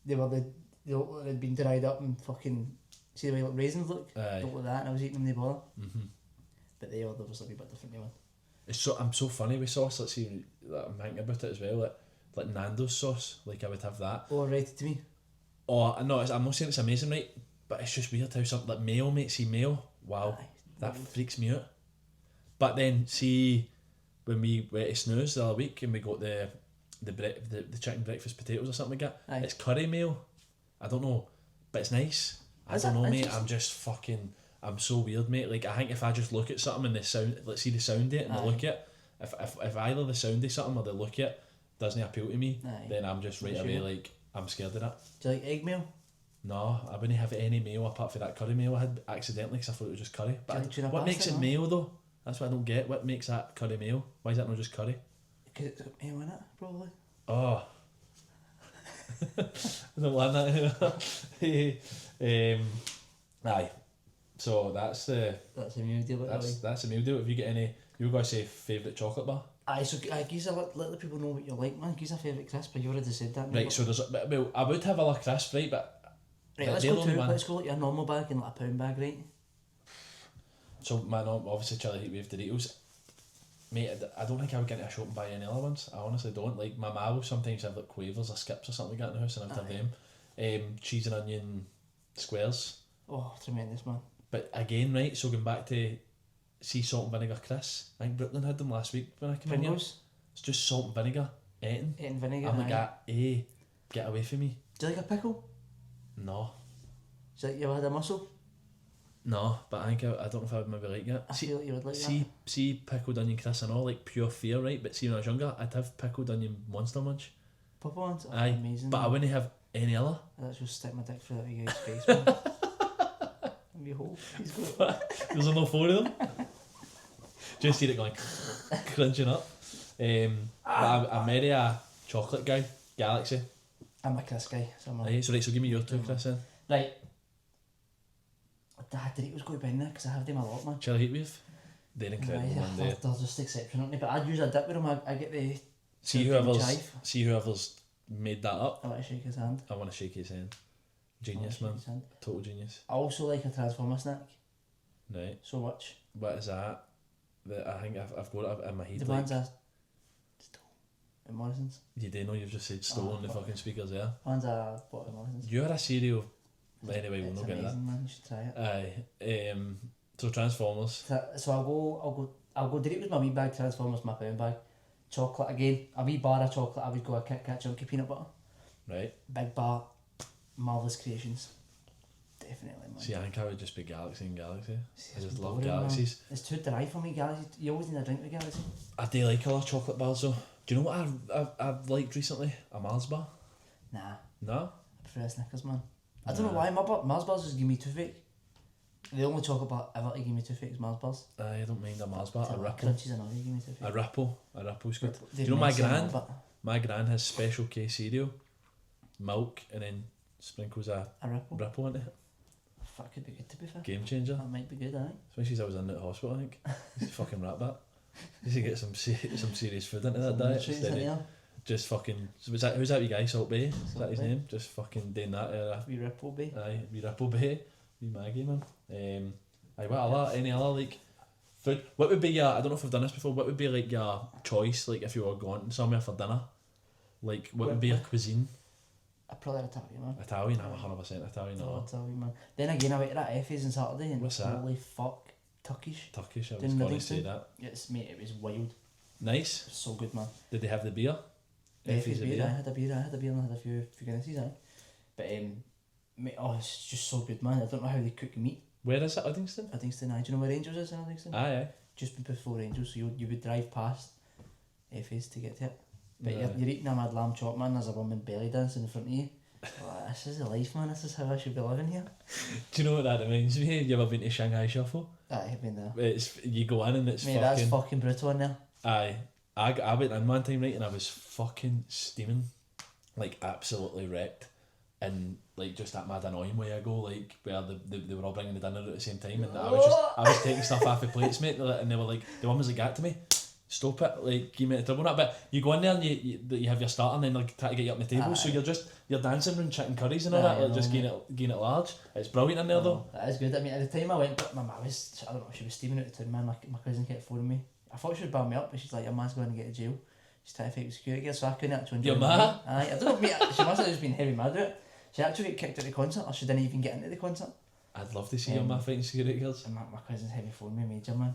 they'd been dried up and fucking, see the way like raisins look. Aye. Don't like that. And I was eating them, they bother. But they was a wee bit different, man. I'm so funny with sauce. Let's see, I'm thinking about it as well. Like Nando's sauce, like I would have that. Or rated to me. Oh no, I'm not saying it's amazing, right? But it's just weird how something like mayo, mate. See mayo, wow, that freaks me out. But then see, when we went to Snooze the other week and we got the chicken breakfast potatoes or something like that, aye, it's curry mayo. I don't know, but it's nice. I don't know, mate. I'm so weird, mate. Like I think if I just look at something and the sound, let's see the sound of it and the look at it, if either the sound of something or the look at it doesn't appeal to me, then I'm just right away like I'm scared of that. Do you like egg mayo? No, I wouldn't have any mayo apart from that curry mayo I had accidentally because I thought it was just curry. But what makes it mayo though? That's what I don't get. What makes that curry mayo? Why is that not just curry? Because it's got mayo in it, probably. Oh. I don't want that anymore. Aye. So that's a meal deal. That's a meal deal. If you get any, you guys say favourite chocolate bar? Aye, so Giza, let the people know what you like, man. Giza favourite crisp, but you already said that. Right, so well, I would have a la crisp, right, but right, let's go like your normal bag and like a pound bag, right? So my obviously chili heat wave Doritos. Mate, I don't think I would get into a shop and buy any other ones. I honestly don't. Like my ma will sometimes have like quavers or skips or something like that in the house, and I'd have them. Cheese and onion squares. Oh, tremendous, man. But again, right, so going back to sea salt and vinegar Chris, I think Brooklyn had them last week when I came in here. It's just salt and vinegar, eating vinegar. I'm like, get away from me. Do you like a pickle? No. Do you like you ever had a mussel? No, but I think I don't know if I would maybe like it. I feel like you would like that. See pickled onion Chris and all, like pure fear, right? But see when I was younger, I'd have pickled onion Monster Munch. Purple ones? Oh, aye, amazing. But man, I wouldn't have any other. I'd just stick my dick through that guy's face, man. me hole. He's got There's only 4 of them. Just hear it going crunching up. I'm very a chocolate guy. Galaxy. I'm a Chris guy. So I'm a, Right, so give me your 2, Chris, then. right. The Doritos go to bin there because I have them a lot, man. Cherry heat wave. They're incredible, man. They're just exceptional, but I'd use a dip with them. I get the See whoever's made that up. I want to shake his hand. I want to shake his hand. Genius, man. Total genius. I also like a Transformer snack. Right. So much. What is that? I think I've got it in my head. The ones are at Morrison's. You do know you've just said stole on the fucking speakers there. Ones are bought at Morrison's. You're a cereal. Anyway, we'll not get that. Man. You should try it. Aye. So Transformers. So I'll go Doritos my wee bag, Transformers my pound bag. Chocolate again, a wee bar of chocolate. I would go a Kit Kat chunky peanut butter. Right. Big bar, Marvellous Creations. Definitely, man. See, I think I would just be Galaxy and Galaxy. I just love boring, Galaxies. Man. It's too dry for me, Galaxy. You always need a drink with Galaxy. I do like all the chocolate bars though. Do you know what I've liked recently? A Mars bar. Nah. No? I prefer a Snickers, man. I don't know why, Mars bars just give me toothache. The only chocolate bar ever to give me toothache is Mars bars. I don't mind a Mars bar. A Ripple. Crunchies and all, you give me toothache. A Ripple's good. Do you know my gran? My gran has Special K cereal, milk, and then sprinkles a Ripple into it. That could be good, to be fair. Game changer. That might be good, aye. Especially as I was in the hospital, I think. He's a fucking rat bat. He used to get some serious food into that diet. Just fucking. Who's that wee guy? Salt Bay? Is that his name? Just fucking doing that. Wee Ripple Bay. Aye, wee Ripple Bay. Wee Maggie, man. Aye, any other like food? What would be your? I don't know if I've done this before. What would be like your choice? Like if you were going somewhere for dinner, like what would be your cuisine? I'd probably Italian, man. Italian, I'm 100% Italian. Italian, man. Then again, I went to that Effie's on Saturday and what's that? Holy fuck, Turkish. I was going to say that. Yes, mate, it was wild. Nice. It was so good, man. Did they have the beer? Effie's beer. I had a beer and I had a few Guinnesses, aye. But mate, it's just so good, man. I don't know how they cook meat. Where is it, Uddingston? Uddingston, aye. Do you know where Angels is in Uddingston? Aye. Just before Angels, so you would drive past Effie's to get to it. But you're eating a mad lamb chop, man. There's a woman belly dancing in front of you. Oh, this is the life, man. This is how I should be living here. Do you know what that reminds me? Have you ever been to Shanghai Shuffle? Aye, I've been there. You go in and it's mate, that's fucking brutal in there. Aye. I went in one time, right, and I was fucking steaming. Like, absolutely wrecked. And, like, just that mad annoying way I go, like, where they were all bringing the dinner at the same time, and I was taking stuff off the plates, mate, and they were like, the one was like, "Gat to me, stop it, like, give me the trouble." But you go in there and you have your starter and then like try to get you up on the table, so you're dancing around chicken curries and all that, like, just getting it large. It's brilliant in there though. That is good. I mean, at the time I went, but my mum was, I don't know, she was steaming out the town, man. My cousin kept phoning me. I thought she would bar me up, but she's like, "Your man's going to get to jail." She's trying to fake security guard, so I couldn't actually enjoy it. Your ma? Aye, I don't know, mate, she must have just been heavy mad at it. She actually got kicked out of the concert, or she didn't even get into the concert. I'd love to see your ma fighting security guards. And my cousin's heavy phone me major, man.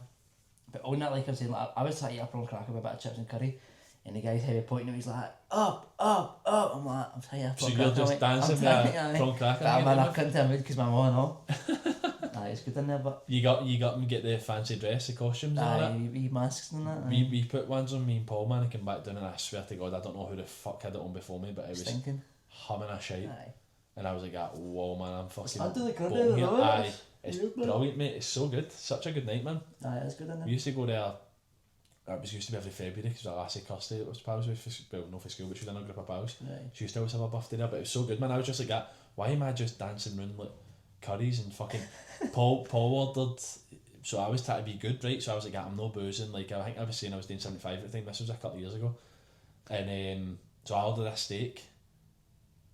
But on that, like I'm saying, like, I was trying to eat a prawn cracker with a bit of chips and curry, and the guy's heavy pointing at me, he's like, "Up, up, up." I'm like, I'm trying to eat a prawn cracker. So you're just dancing with a prawn cracker? But man, I couldn't tell me because my mum and all. Aye, it's good in there, but... You got them get the fancy dress, the costumes and all that? Aye, wee masks and that. We put ones on, me and Paul, man, and came back down, and I swear to God, I don't know who the fuck had it on before me, but it was stinking. Humming a shite. Aye. And I was like, "Whoa, man, I'm fucking..." Aye, it's brilliant, mate. It's so good. Such a good night, man. Aye, it's good in there. We used to go there. It used to be every February because our lassie Kirsty that was pals with, well, not for school, but she was in a group of pals. Right. She used to always have a birthday there, but it was so good, man. I was just like that. Why am I just dancing round like curries and fucking... Paul ordered, so I was trying to be good, right? So I was like, "I'm no boozing." Like, I think I was saying I was doing 75 at the time. This was a couple of years ago. And so I ordered a steak.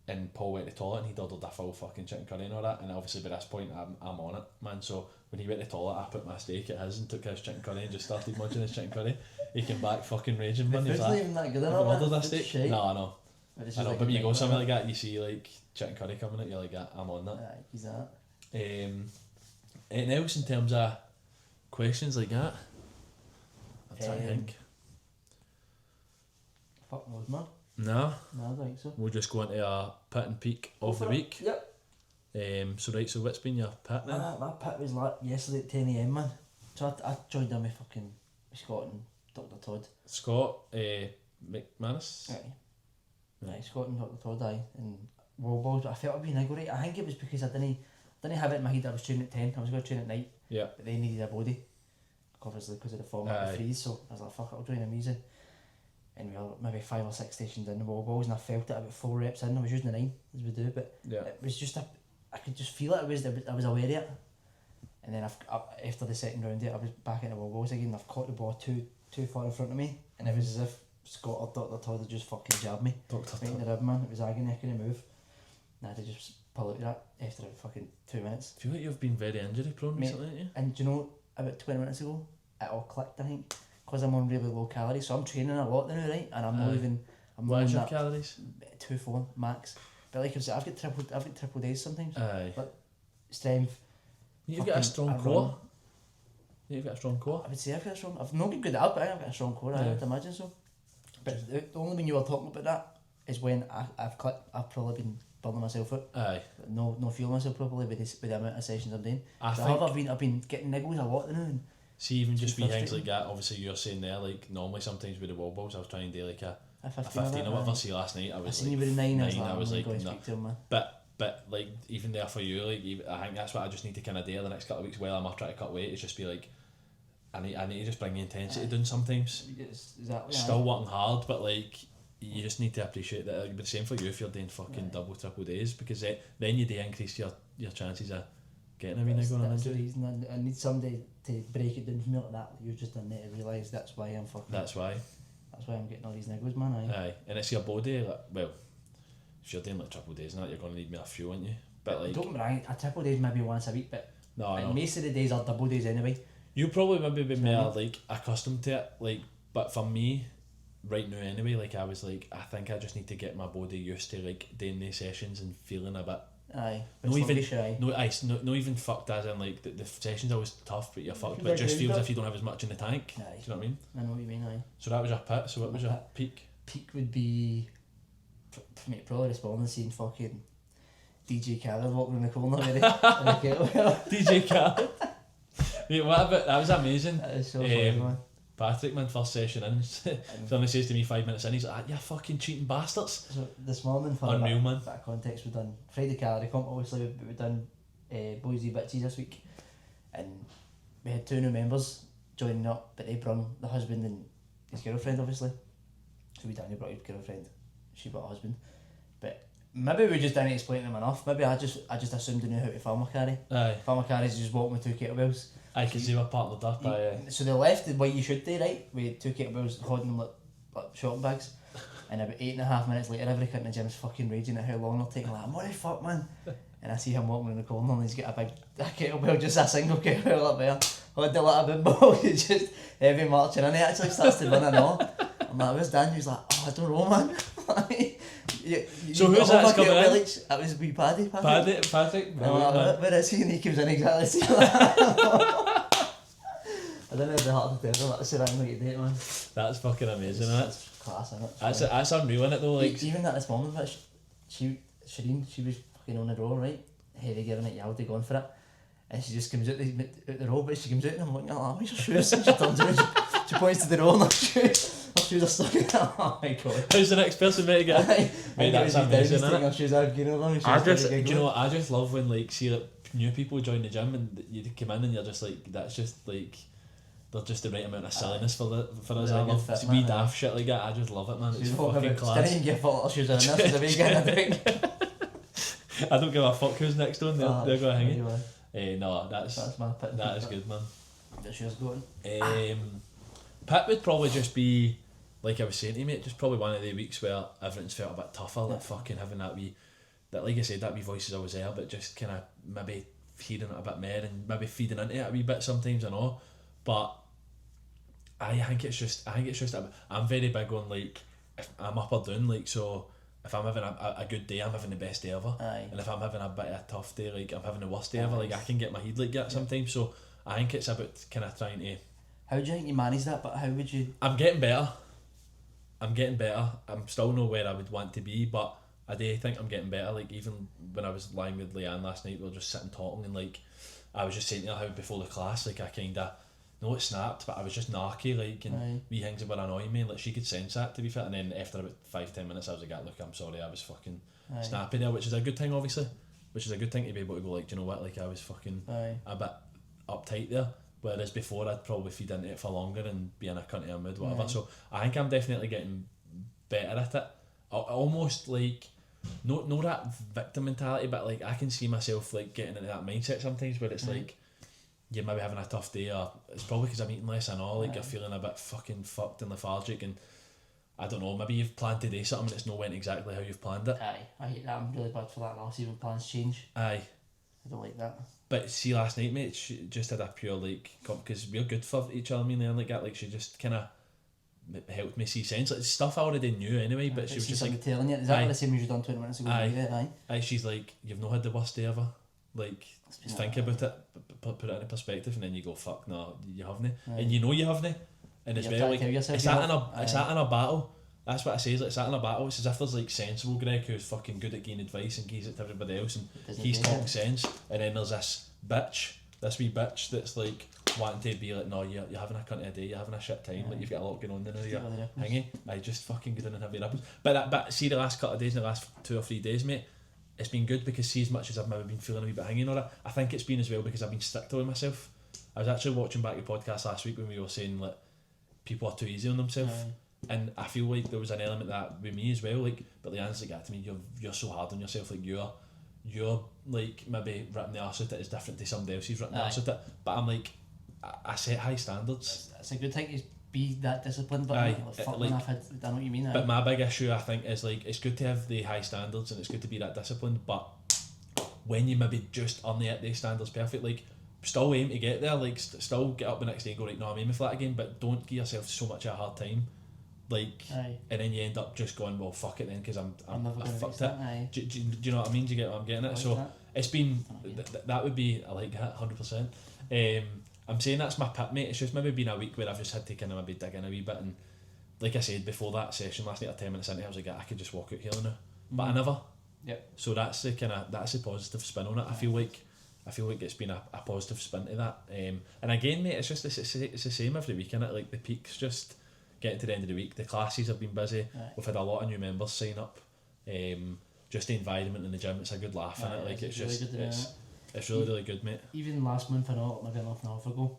And Paul went to the toilet and he'd ordered a full fucking chicken curry and all that, and obviously by this point I'm on it, man. So when he went to the toilet, I put my steak at his and took his chicken curry and just started munching his chicken curry. He came back fucking raging, man. He was like, "Even that good, "I've ordered a steak." No, I know. I know, but when you go somewhere like that, you see like chicken curry coming out, you're like, "I'm on that." Aye, he's that. Anything else in terms of questions like that? I'm trying to think. Fuck knows, man. No, I don't think so. We'll just go into a pit and peak of the week. Yep. So what's been your pit then? My pit was like yesterday at 10 AM, man. So I joined in with fucking Scott and Dr. Todd. Scott, McManus? Aye. Scott and Dr. Todd, aye. And Wallballs, but I felt I'd been niggle right. I think it was because I didn't didn't have it in my head I was training at 10, I was going to train at night, Yeah. but they needed a body, obviously because of the format of the freeze, so I was like, fuck it, I'll join them easy. And we were maybe 5 or 6 stations in the wall balls, and I felt it about 4 reps in. I was using the 9 as we do, but it was just I could just feel it. I was aware of it. And then after the second round, I was back in the wall balls again. I've caught the ball too far in front of me, and it was as if Scott or Dr. Todd had just fucking jabbed me. Right in the rib, man. It was agony. I couldn't move. And I had to just pull out of that after about fucking 2 minutes. I feel like you've been very injury prone recently, haven't you? And do you know, about 20 minutes ago, it all clicked, I think. Because I'm on really low calories, so I'm training a lot now, right? And I'm not even. What is your calories? 2-4 max. But like I said, I've got triple days sometimes. Aye. But strength. You've got a strong core. You've got a strong core. I would say I've got a strong. I've not been good at it, but I've got a strong core. I would imagine so. But the only when you were talking about that is when I've probably been burning myself out. Aye. No feeling myself properly with the amount of sessions I'm doing. I've been getting niggles a lot now. See, even just wee things like that, obviously you're saying there, like normally sometimes with the wall balls I was trying to do like a 15 or whatever. See, last night I was seen like you with a 9, I was like no. But like even there for you, like I think that's what I just need to kind of do the next couple of weeks while I'm trying to cut weight, is just be like I need to just bring the intensity down sometimes. Exactly. Still working hard, but like you just need to appreciate that. It'll be the same for you if you're doing fucking double, triple days, because then you do increase your chances of getting a wee niggle on an injury. That's the reason I need somebody to break it down for me like that. You've just done it to realise that's why I'm fucking. That's why I'm getting all these niggles, man. Aye, and it's your body. Like, well, if you're doing like triple days and that, you're going to need more fuel, aren't you? But like, don't get me wrong, a triple days maybe once a week, but most of the days are double days anyway. You'll probably maybe be more like accustomed to it, like. But for me, right now anyway, like I was like, I think I just need to get my body used to like doing these sessions and feeling a bit. Aye. Not even fucked as in like the sessions are always tough, but you're fucked. But it just feels as if you don't have as much in the tank. Aye. Do you know what I mean? I know what you mean. Aye. So that was your pit. So what was your peak? Peak would be, for me, probably responding, seeing fucking DJ Khaled walking in the corner with a kettlebell. DJ Khaled. Wait, what about that? Was amazing. That is so funny, man. Patrick, man, first session in, somebody says to me 5 minutes in, he's like, you fucking cheating bastards. So this morning, for unreal, man. That context, we've done Friday calorie comp, obviously, but we've done Boise Bitches this week, and we had 2 new members joining up, but they brought the husband and his girlfriend, obviously. So we done, he brought his girlfriend, she brought a husband, but maybe we just didn't explain them enough. Maybe I just assumed they knew how to farmer carry. Aye. Farmer carry is just walking with 2 kettlebells. Aye, because they were partnered up by... So the left is what you should do, right? With 2 kettlebells holding them like shopping bags. And about 8.5 minutes later, every kid in the gym's fucking raging at how long they're taking. Like, what the fuck, man? And I see him walking in the corner and he's got a big kettlebell, just a single kettlebell up there. Holding a little bit ball, he's just heavy marching, and he actually starts to run and all. I'm like, where's Dan? He's like, oh, I don't know, man. So who's that coming in? That was wee Paddy. Patrick? Where is he? And he comes in exactly the same. I don't know if the heart to tell him that's the right way to do it, man. That's fucking amazing, isn't it? That's class, isn't it? That's unreal, isn't it, though? Like, even at this moment, but Shireen, she was fucking on the roll, right? Heavy giving it, Yaldi going for it. And she just comes out the roll, but she comes out and I'm looking at her, where's your shoes? And she turns around, she points to the roll and her shoes are stuck in it. Oh my god. Who's the next person mate again? Mate, that's amazing, isn't it? Her shoes out, you know, do you know what, I just love when like, see like, new people join the gym and you come in and you're just like, that's just like, they're just the right amount of silliness for us. I love fit, wee daft shit like that. I just love it, man. It's fucking class. Didn't even give a little shoes on this as a weekend, I think. I don't give a fuck who's next on. They're going to hang it. No, that's my pit. That is good, man. The shoes going. Pit would probably just be, like I was saying to you, mate, just probably one of the weeks where everything's felt a bit tougher, like fucking having that wee, that like I said, that wee voice is always there, but just kind of maybe hearing it a bit more and maybe feeding into it a wee bit sometimes, I know, but I think it's just I'm very big on like, if I'm up or down, like, so if I'm having a good day, I'm having the best day ever. Aye. And if I'm having a bit of a tough day, like I'm having the worst day ever, like I can get my head like that sometimes, so I think it's about kind of trying to... How do you think you manage that, but how would you... I'm getting better. I'm still not where I would want to be, but I do think I'm getting better. Like even when I was lying with Leanne last night, we were just sitting talking and like, I was just saying to her how before the class, like I kind of... No, it snapped, but I was just narky, like, and wee things that were annoying me, and like she could sense that, to be fair. And then after about 5-10 minutes, I was like, look, I'm sorry, I was fucking snappy there, which is a good thing, obviously. which is a good thing to be able to go like, do you know what, like I was fucking a bit uptight there, whereas before I'd probably feed into it for longer and be in a cunt of a mood, whatever. So I think I'm definitely getting better at it. Almost like no that victim mentality, but like I can see myself like getting into that mindset sometimes where it's like you're maybe having a tough day, or it's probably because I'm eating less and all, like you're feeling a bit fucking fucked and lethargic, and I don't know, maybe you've planned to do something and it's not went exactly how you've planned it. I hate that. I'm really bad for that. I'll see when plans change. I don't like that. But see, last night, mate, she just had a pure like, because we're good for each other, me and like that. Like she just kind of helped me see sense. Like stuff I already knew anyway, but she was just like telling you. Is that the same as you done 20 minutes ago? Aye. She's like, you've not had the worst day ever. Like, think about it, put it into perspective, and then you go, fuck, no, you haven't, and you know you haven't, and as well, like it's that in a battle. That's what I say. Is like it's that in a battle. It's as if there's like sensible Greg who's fucking good at giving advice and gives it to everybody else, and he's talking sense, and then there's this wee bitch that's like wanting to be like, no, you're having a cunt of a day, you're having a shit time, like you've got a lot going on there, you're hingy. I just fucking get in and have your nipples. But see, the last couple of days, in the last 2 or 3 days, mate, it's been good because see, as much as I've maybe been feeling a wee bit hanging on it, I think it's been as well because I've been stricter with myself. I was actually watching back your podcast last week when we were saying like people are too easy on themselves, and I feel like there was an element of that with me as well. Like, but Leanne's like that to me. You're so hard on yourself. Like you're like maybe ripping the arse out it is different to somebody else who's ripping the arse out it. But I'm like, I set high standards. It's a good thing to be that disciplined, but I know what you mean. But my big issue, I think, is like it's good to have the high standards and it's good to be that disciplined, but when you maybe just aren't at these standards perfect, like still aim to get there, like still get up the next day and go, right, no, I'm aiming for that again, but don't give yourself so much of a hard time, like, and then you end up just going, well, fuck it then, because I fucked it. Do you know what I mean? Do you get what I'm getting at? So it's been that would be, I like that 100%. I'm saying that's my pit, mate. It's just maybe been a week where I've just had to kind of maybe dig in a wee bit, and like I said before that session last night, or 10 minutes into it, I was like, I could just walk out here now, but I never. Yep. So that's the positive spin on it. I feel like it's been a positive spin to that. And again, mate, it's the same every week, innit? Like the peaks just getting to the end of the week. The classes have been busy. We've had a lot of new members sign up. Just the environment in the gym, it's a good laugh, innit? Like it's just really it's really good, mate. Even last month, I know, maybe a month and a half ago,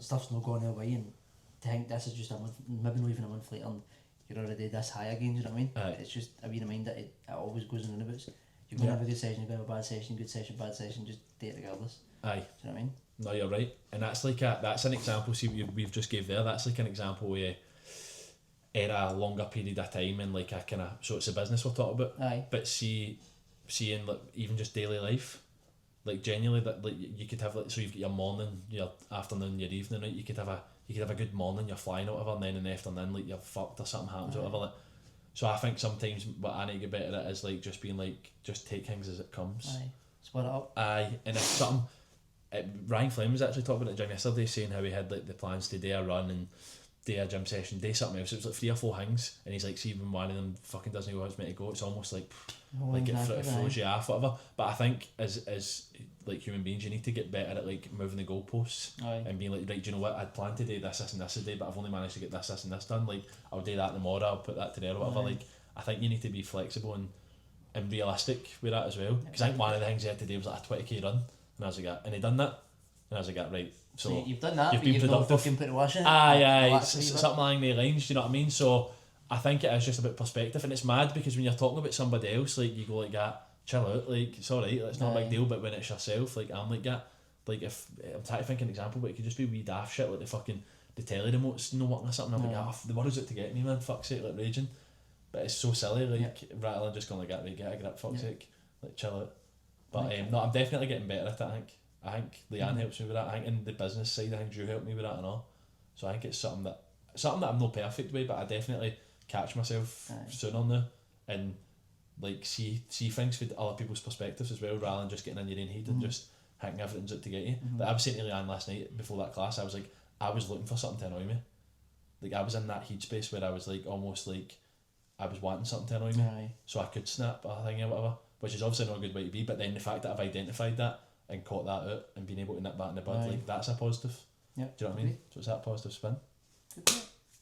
stuff's not going away, and to think this is just a month, maybe not even a month later, and you're already this high again. Do you know what I mean? It's just a wee reminder that it always goes in and out. You're going to have a good session, you're going to have a bad session, good session, bad session, just do it regardless. Do you know what I mean? No, you're right, and that's like that's an example. See, we've just gave there. That's like an example where in a longer period of time, and like a kind of, so it's a business we're talking about. But seeing like even just daily life, like genuinely that like you could have like, so you've got your morning, your afternoon, your evening, right? You could have a good morning, you're flying or whatever, and then in the afternoon like you're fucked or something happens or whatever. Like, so I think sometimes what I need to get better at is like just being like, just take things as it comes. Split it up. And if something, Ryan Flynn was actually talking about it yesterday, saying how he had like the plans to do a run and do a gym session, do something else. It was like 3 or 4 things, and he's like, see, when one of them fucking doesn't go how it's meant to go, it's almost like it throws you off, whatever. But I think as like human beings, you need to get better at like moving the goalposts and being like, right, do you know what, I'd planned to do this and this today, but I've only managed to get this and this done. Like, I'll do that tomorrow, I'll put that today or whatever. Like, I think you need to be flexible and realistic with that as well. Because I think one of the things he had to do was like a 20k run, and I was like, and he done that, and I was like, right. So you've done that, you've but been you've productive. not fucking put the wash in. Something along the lines. Do you know what I mean? So I think it is just about perspective, and it's mad because when you're talking about somebody else, like you go like that, chill out, like it's alright, it's not a big deal. But when it's yourself, like I'm like that. Like if I'm trying to think an example, but it could just be wee daft shit like the telly remote's no working or something. I'm like, the world's out to get me, man. Fuck's sake, like raging. But it's so silly, like rather than just going like that, right, get a grip, fuck's sake, like chill out. But no, I'm definitely getting better at it. I think Leanne helps me with that. I think in the business side, I think Drew helped me with that and all. So I think it's something that I'm not perfect with, but I definitely catch myself soon on there and like see things from other people's perspectives as well, rather than just getting in your own head and just thinking everything's out to get you. But I was saying to Leanne last night before that class, I was like, I was looking for something to annoy me. Like I was in that headspace where I was like almost like I was wanting something to annoy me, so I could snap a thing or whatever, which is obviously not a good way to be. But then the fact that I've identified that and caught that out and been able to nip that in the bud, like that's a positive. Do you know what I mean? So it's that positive spin.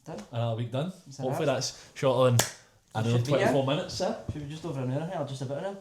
Done. Another week done. Hopefully that's shorter than 24 minutes. Should we just over an hour here, or just about an hour?